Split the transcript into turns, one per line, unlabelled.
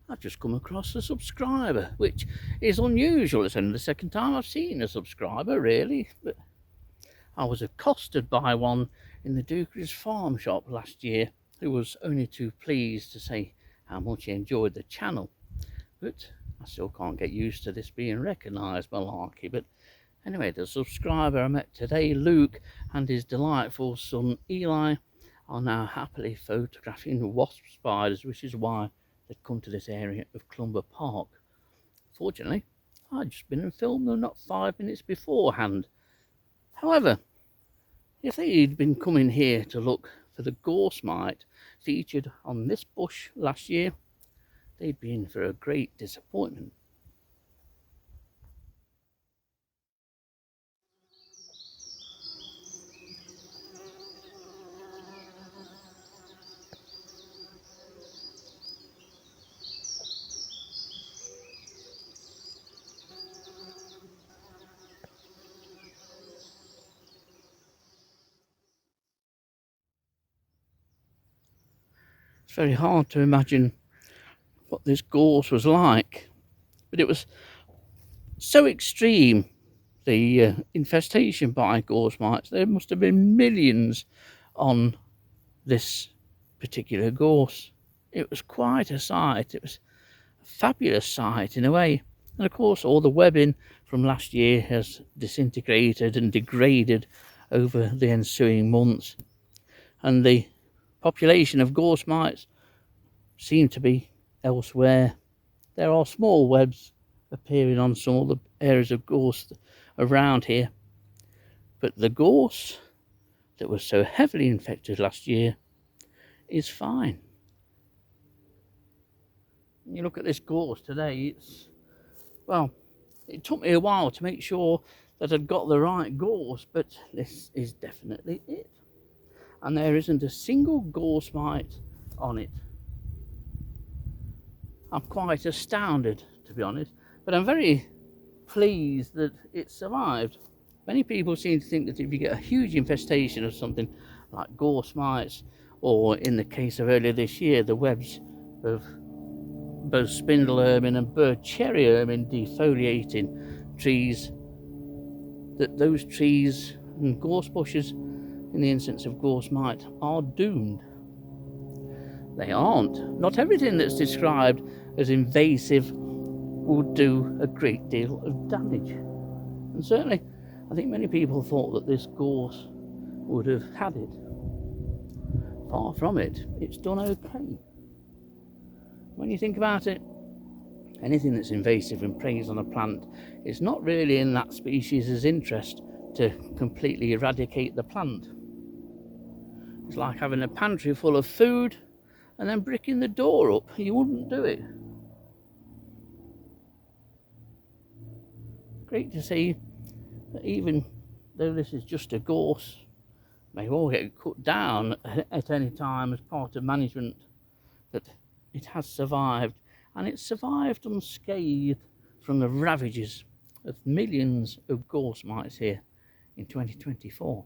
I've just come across a subscriber, which is unusual. It's only the second time I've seen a subscriber, really. But I was accosted by one in the Dukery's farm shop last year, who was only too pleased to say how much he enjoyed the channel. But I still can't get used to this being recognised, malarkey. But anyway, the subscriber I met today, Luke, and his delightful son Eli are now happily photographing wasp spiders, which is why they'd come to this area of Clumber Park. Fortunately, I'd just been and filmed them not 5 minutes beforehand. However, if they'd been coming here to look for the Gorse Mite featured on this bush last year, they'd be in for a great disappointment. It's very hard to imagine what this gorse was like, but it was so extreme, the infestation by Gores Mites. There must have been millions on this particular gorse. It was quite a sight. It was a fabulous sight in a way. And of course, all the webbing from last year has disintegrated and degraded over the ensuing months. And the population of Gores Mites seem to be elsewhere. There are small webs appearing on some of the areas of gorse around here, but the gorse that was so heavily infected last year is fine. You look at this gorse today, well, it took me a while to make sure that I'd got the right gorse, but this is definitely it. And there isn't a single Gores Mite on it. I'm quite astounded, to be honest, but I'm very pleased that it survived. Many people seem to think that if you get a huge infestation of something like Gores Mites, or in the case of earlier this year, the webs of both spindle ermine and bird cherry ermine defoliating trees, that those trees and gorse bushes, in the instance of Gores Mite, are doomed. They aren't. Not everything that's described as invasive would do a great deal of damage. And certainly, I think many people thought that this gorse would have had it. Far from it. It's done okay. When you think about it, anything that's invasive and preys on a plant, it's not really in that species' interest to completely eradicate the plant. It's like having a pantry full of food and then bricking the door up. You wouldn't do it. Great to see that even though this is just a gorse, may all get cut down at any time as part of management, that it has survived, and it's survived unscathed from the ravages of millions of Gores Mites here in 2024.